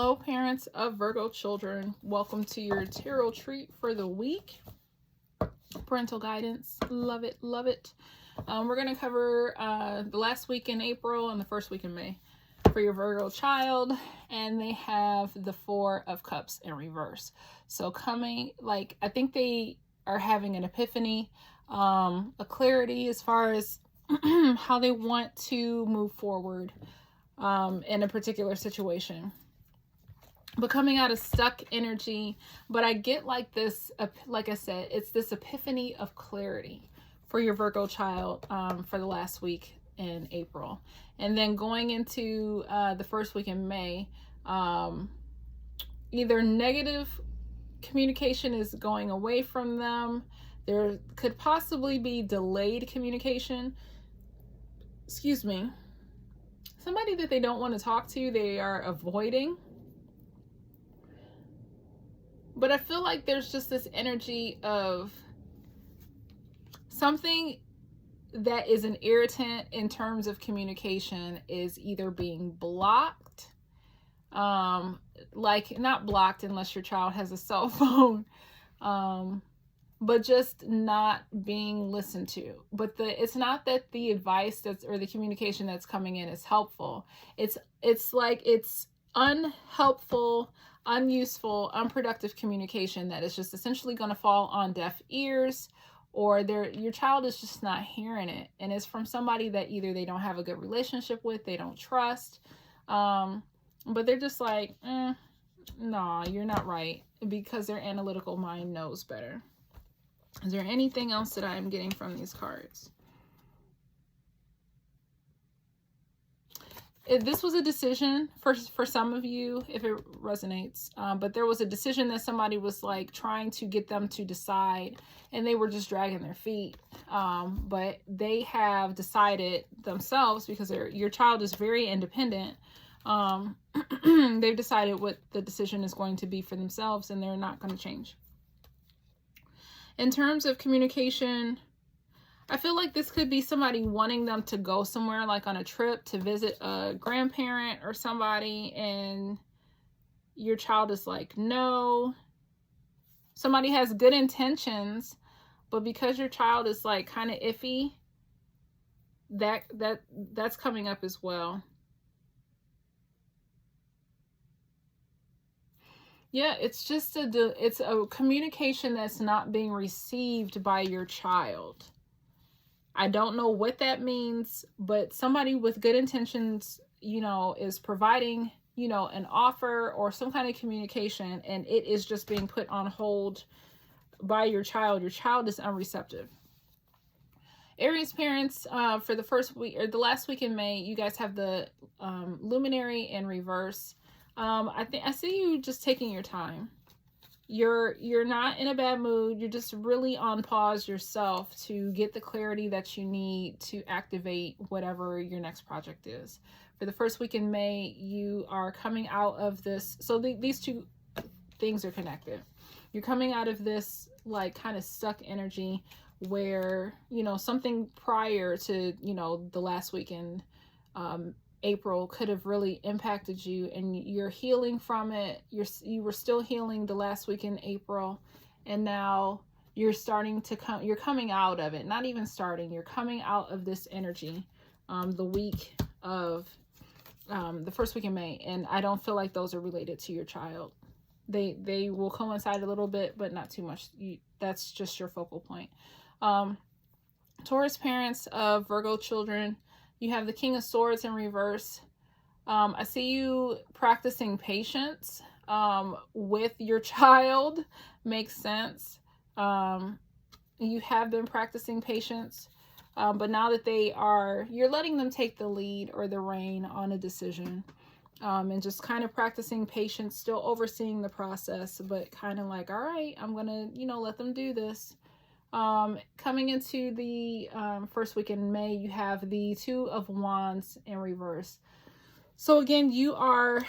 Hello, parents of Virgo children. Welcome to your tarot treat for the week. Parental guidance. Love it, love it. We're going to cover the last week in April and the first week in May for your Virgo child. And they have the Four of Cups in reverse. So coming, I think they are having an epiphany, a clarity as far as how they want to move forward in a particular situation. But coming out of stuck energy, but I get like this, like I said, it's this epiphany of clarity for your Virgo child for the last week in April. And then going into the first week in May, either negative communication is going away from them. There could possibly be delayed communication. Excuse me. Somebody that they don't want to talk to, they are avoiding. But I feel like there's just this energy of something that is an irritant in terms of communication is either being blocked, not blocked unless your child has a cell phone, but just not being listened to. But it's not that the advice or the communication that's coming in is helpful. It's like it's unhelpful, unuseful, unproductive communication that is just essentially going to fall on deaf ears, or your child is just not hearing it, and it's from somebody that either they don't have a good relationship with, they don't trust, but they're just like, nah, you're not right, because their analytical mind knows better. Is there anything else that I'm getting from these cards? This was a decision for some of you, if it resonates, but there was a decision that somebody was like trying to get them to decide, and they were just dragging their feet. But they have decided themselves, because your child is very independent. They've decided what the decision is going to be for themselves, and they're not going to change. In terms of communication, I feel like this could be somebody wanting them to go somewhere, like on a trip to visit a grandparent or somebody, and your child is like, no. Somebody has good intentions, but because your child is like kind of iffy, that's coming up as well. Yeah, it's just it's a communication that's not being received by your child. I don't know what that means, but somebody with good intentions, is providing, an offer or some kind of communication, and it is just being put on hold by your child. Your child is unreceptive. Aries parents, for the first week or the last week in May, you guys have the luminary in reverse. I see you just taking your time. You're not in a bad mood. You're just really on pause yourself to get the clarity that you need to activate whatever your next project is. For the first week in May, you are coming out of this. So these two things are connected. You're coming out of this like kind of stuck energy where, something prior to, the last week in April could have really impacted you, and you're healing from it. You were still healing the last week in April, and now you're coming out of it. Not even starting, you're coming out of this energy the week of the first week in May, and I don't feel like those are related to your child. They will coincide a little bit, but not too much. That's just your focal point. Taurus parents of Virgo children, you have the King of Swords in reverse. I see you practicing patience with your child. Makes sense. You have been practicing patience, but now that you're letting them take the lead or the reign on a decision, and just kind of practicing patience, still overseeing the process, but kind of like, all right, I'm going to, let them do this. Coming into the first week in May, you have the Two of Wands in reverse. So again, you are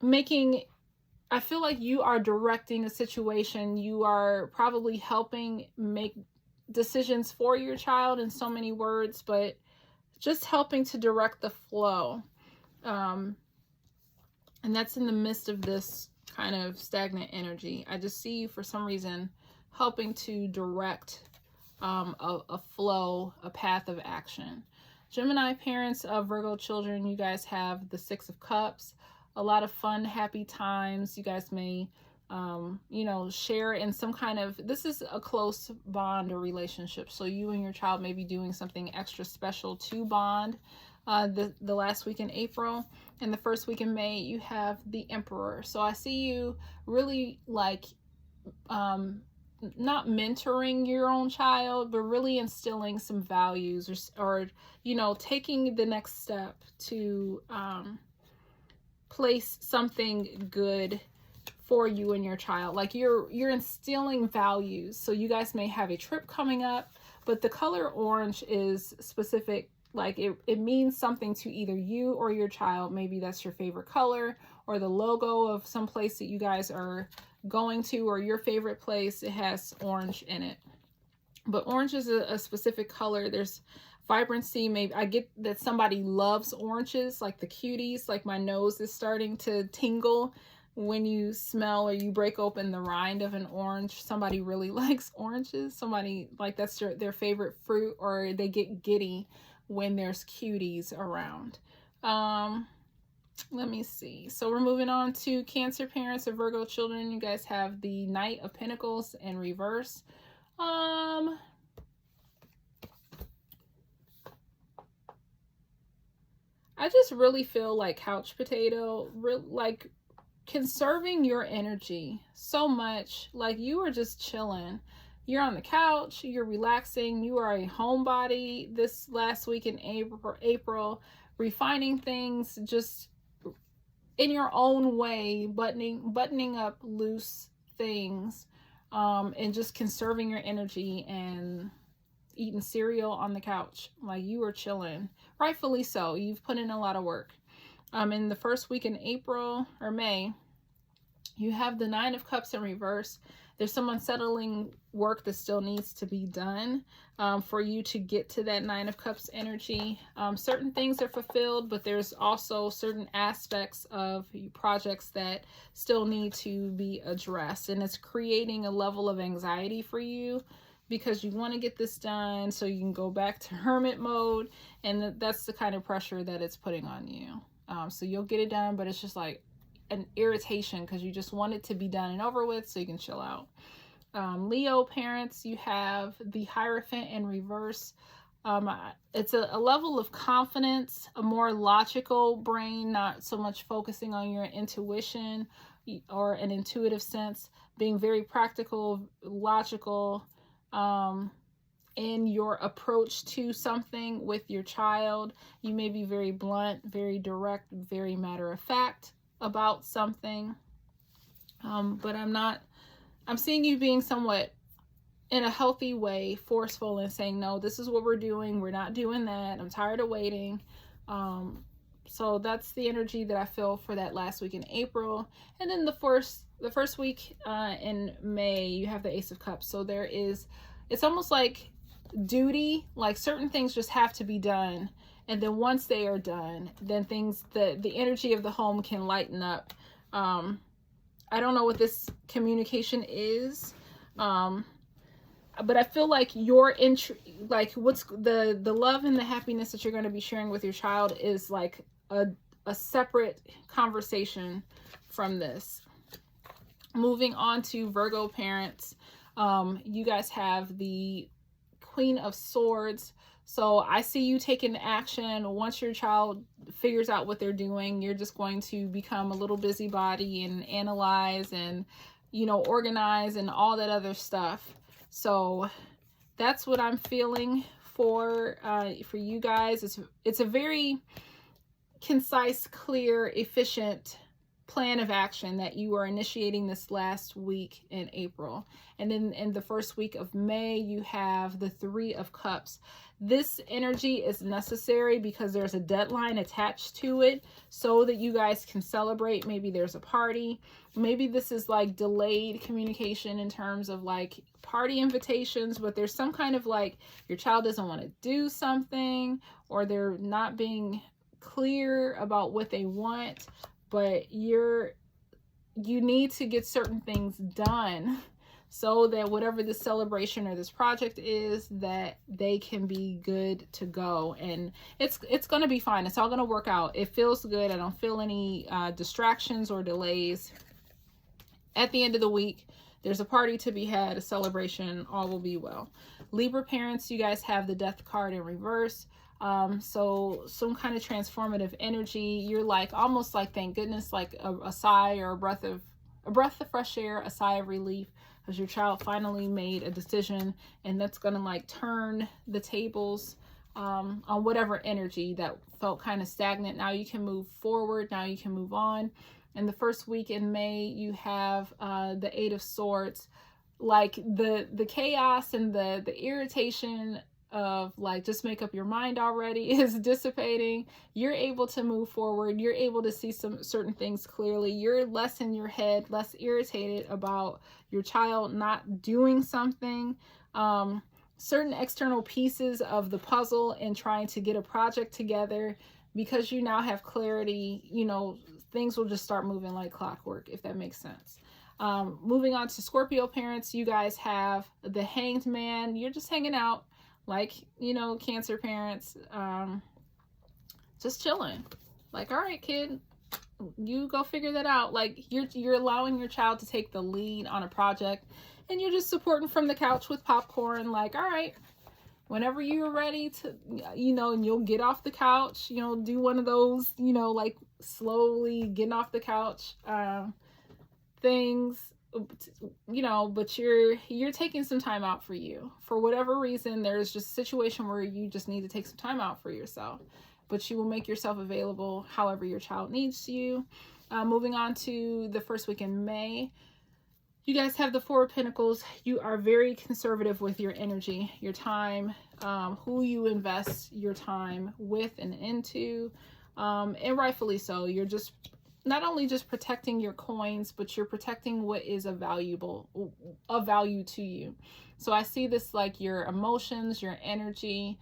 I feel like you are directing a situation. You are probably helping make decisions for your child in so many words, but just helping to direct the flow. And that's in the midst of this kind of stagnant energy. I just see you for some reason helping to direct a flow, a path of action. Gemini parents of Virgo children, you guys have the Six of Cups, a lot of fun, happy times. You guys may, you know, share in some kind of, this is a close bond or relationship. So you and your child may be doing something extra special to bond. The last week in April and the first week in May, you have the Emperor. So I see you really like, not mentoring your own child, but really instilling some values or you know, taking the next step to place something good for you and your child. Like you're instilling values. So you guys may have a trip coming up, but the color orange is specific. Like it means something to either you or your child. Maybe that's your favorite color or the logo of some place that you guys are going to, or your favorite place. It has orange in it. But orange is a specific color. There's vibrancy. Maybe I get that somebody loves oranges, like the cuties. Like my nose is starting to tingle when you smell or you break open the rind of an orange. Somebody really likes oranges. Somebody like that's their favorite fruit, or they get giddy when there's cuties around. Let me see. So we're moving on to Cancer parents of Virgo children. You guys have the Knight of Pentacles in reverse. I just really feel like couch potato, like conserving your energy so much. Like you are just chilling. You're on the couch, you're relaxing, you are a homebody this last week in April, refining things just in your own way, buttoning up loose things, and just conserving your energy and eating cereal on the couch. Like you are chilling, rightfully so. You've put in a lot of work. In the first week in April or May, you have the Nine of Cups in reverse. There's some unsettling work that still needs to be done for you to get to that Nine of Cups energy. Certain things are fulfilled, but there's also certain aspects of projects that still need to be addressed. And it's creating a level of anxiety for you because you want to get this done so you can go back to hermit mode. And that's the kind of pressure that it's putting on you. So you'll get it done, but it's just like an irritation because you just want it to be done and over with so you can chill out. Leo parents, you have the Hierophant in reverse. It's a level of confidence, a more logical brain, not so much focusing on your intuition or an intuitive sense, being very practical, logical in your approach to something with your child. You may be very blunt, very direct, very matter of fact about something, but I'm seeing you being somewhat in a healthy way forceful and saying, no, this is what we're doing, we're not doing that, I'm tired of waiting. So that's the energy that I feel for that last week in April. And then the first week in May, you have the Ace of Cups. So it's almost like duty, like certain things just have to be done. And then once they are done, then the energy of the home can lighten up. I don't know what this communication is, but I feel like what's the love and the happiness that you're going to be sharing with your child is like a separate conversation from this. Moving on to Virgo parents, you guys have the Queen of Swords. So I see you taking action. Once your child figures out what they're doing, you're just going to become a little busybody and analyze and, organize and all that other stuff. So that's what I'm feeling for you guys. It's a very concise, clear, efficient plan of action that you are initiating this last week in April. And then in the first week of May, you have the Three of Cups. This energy is necessary because there's a deadline attached to it so that you guys can celebrate. Maybe there's a party. Maybe this is like delayed communication in terms of like party invitations, but there's some kind of like your child doesn't want to do something or they're not being clear about what they want. but you need to get certain things done so that whatever this celebration or this project is, that they can be good to go. And it's going to be fine. It's all going to work out. It feels good. I don't feel any distractions or delays. At the end of the week, there's a party to be had, a celebration, all will be well. Libra parents, you guys have the death card in reverse. So some kind of transformative energy. You're like, almost like, thank goodness, like a sigh or a breath of fresh air, a sigh of relief, because your child finally made a decision, and that's going to like turn the tables on whatever energy that felt kind of stagnant. Now you can move forward. Now you can move on. And the first week in May, you have the Eight of Swords, like the chaos and the irritation of like, just make up your mind already is dissipating. You're able to move forward. You're able to see some certain things clearly. You're less in your head, less irritated about your child not doing something. Certain external pieces of the puzzle and trying to get a project together, because you now have clarity, you know, things will just start moving like clockwork, if that makes sense. Moving on to Scorpio parents, you guys have the Hanged Man. You're just hanging out, like, you know, Cancer parents, just chilling. Like, all right, kid, you go figure that out. Like, you're allowing your child to take the lead on a project, and you're just supporting from the couch with popcorn. Like, all right, whenever you're ready to, you know, and you'll get off the couch, you know, do one of those, you know, like slowly getting off the couch things, you know, but you're taking some time out for you. For whatever reason, there's just a situation where you just need to take some time out for yourself, but you will make yourself available however your child needs you. Moving on to the first week in May, you guys have the Four of Pentacles. You are very conservative with your energy, your time, who you invest your time with and into, and rightfully so. You're just not only just protecting your coins, but you're protecting what is of value to you. So I see this like your emotions, your energy,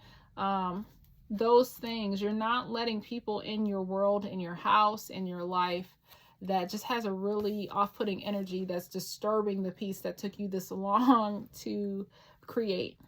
those things. You're not letting people in your world, in your house, in your life, that just has a really off-putting energy that's disturbing the peace that took you this long to create.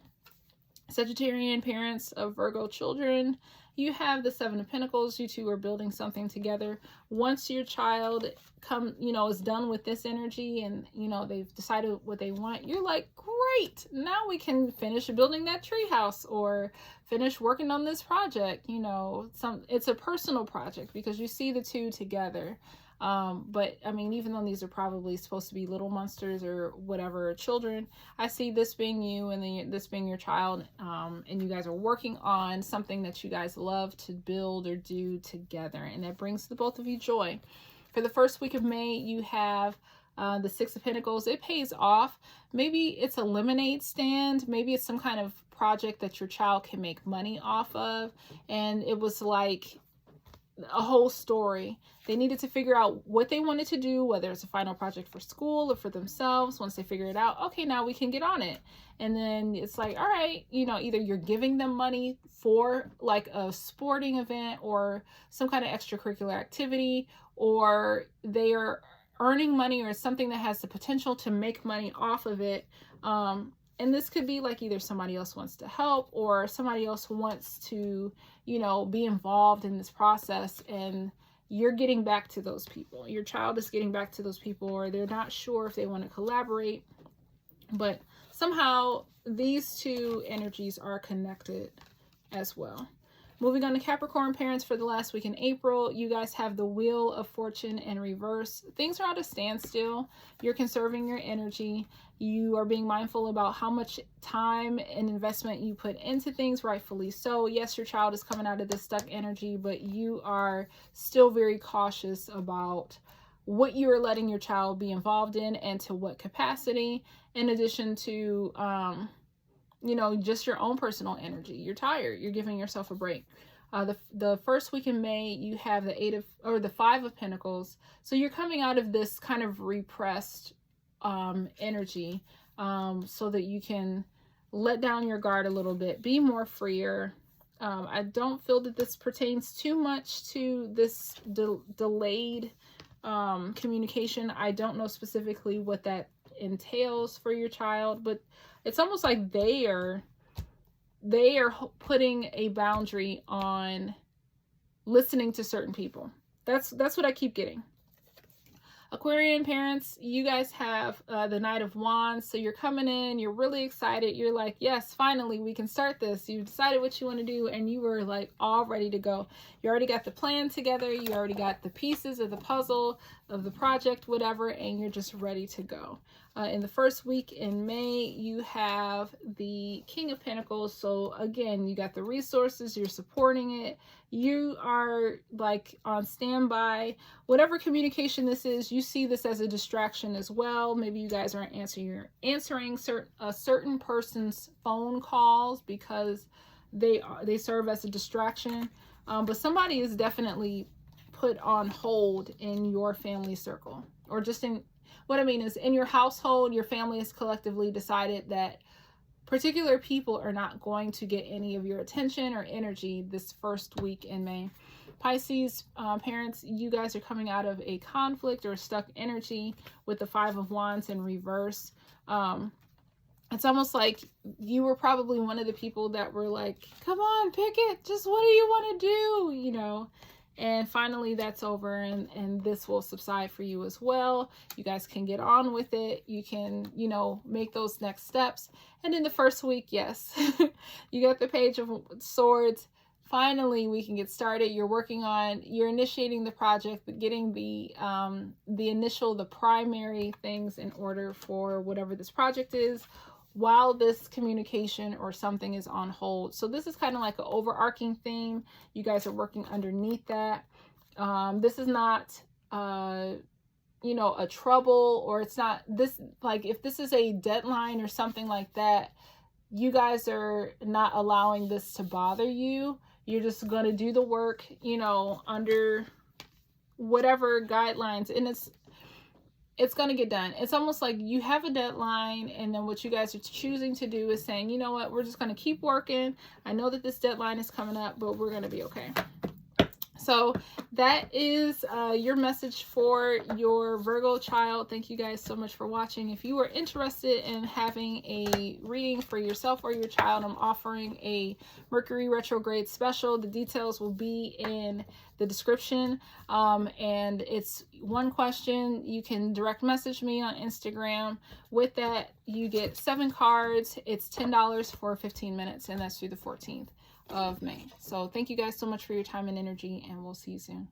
Sagittarian parents of Virgo children, you have the Seven of Pentacles. You two are building something together. Once your child is done with this energy, and you know they've decided what they want, you're like, great, now we can finish building that tree house or finish working on this project. You know, it's a personal project because you see the two together. But I mean, even though these are probably supposed to be little monsters or whatever children, I see this being you and then this being your child, and you guys are working on something that you guys love to build or do together, and that brings the both of you joy. For the first week of May, you have the Six of Pentacles. It pays off. Maybe it's a lemonade stand. Maybe it's some kind of project that your child can make money off of, and it was like a whole story. They needed to figure out what they wanted to do, whether it's a final project for school or for themselves. Once they figure it out, okay, now we can get on it. And then it's like, all right, you know, either you're giving them money for like a sporting event or some kind of extracurricular activity, or they are earning money or something that has the potential to make money off of it. And this could be like either somebody else wants to help or somebody else wants to, you know, be involved in this process, and you're getting back to those people. Your child is getting back to those people, or they're not sure if they want to collaborate, but somehow these two energies are connected as well. Moving on to Capricorn parents for the last week in April, you guys have the Wheel of Fortune in reverse. Things are at a standstill. You're conserving your energy. You are being mindful about how much time and investment you put into things, rightfully so. Yes, your child is coming out of this stuck energy, but you are still very cautious about what you are letting your child be involved in and to what capacity, in addition to you know, just your own personal energy. You're tired. You're giving yourself a break. The first week in May, you have the Five of Pentacles. So you're coming out of this kind of repressed energy, so that you can let down your guard a little bit, be more freer. I don't feel that this pertains too much to this delayed communication. I don't know specifically what that entails for your child, but it's almost like they are putting a boundary on listening to certain people. That's what I keep getting. Aquarian parents, you guys have the Knight of Wands. So you're coming in, you're really excited. You're like, yes, finally, we can start this. You decided what you want to do, and you were like all ready to go. You already got the plan together. You already got the pieces of the puzzle, of the project, whatever, and you're just ready to go. In the first week in May, you have the King of Pentacles. So again, you got the resources, you're supporting it. You are like on standby. Whatever communication this is, you see this as a distraction as well. Maybe you guys aren't answering a certain person's phone calls because they serve as a distraction. But somebody is definitely put on hold in your family circle, or just in, what I mean is in your household, your family has collectively decided that particular people are not going to get any of your attention or energy this first week in May. Pisces parents, you guys are coming out of a conflict or stuck energy with the Five of Wands in reverse. It's almost like you were probably one of the people that were like, come on, pick it. Just what do you want to do? You know, and finally that's over, and this will subside for you as well. You guys can get on with it. You can, you know, make those next steps. And in the first week, yes, you got the Page of Swords. Finally, we can get started. You're initiating the project, but getting the primary things in order for whatever this project is, while this communication or something is on hold. So this is kind of like an overarching theme. You guys are working underneath that. This is not, you know, a trouble, or it's not this, like if this is a deadline or something like that, you guys are not allowing this to bother you. You're just going to do the work, you know, under whatever guidelines, and it's going to get done. It's almost like you have a deadline, and then what you guys are choosing to do is saying, you know what, we're just going to keep working. I know that this deadline is coming up, but we're going to be okay. So that is your message for your Virgo child. Thank you guys so much for watching. If you are interested in having a reading for yourself or your child, I'm offering a Mercury retrograde special. The details will be in the description, and it's one question. You can direct message me on Instagram. With that, you get 7 cards. It's $10 for 15 minutes, and that's through the 14th of May. So thank you guys so much for your time and energy, and we'll see you soon.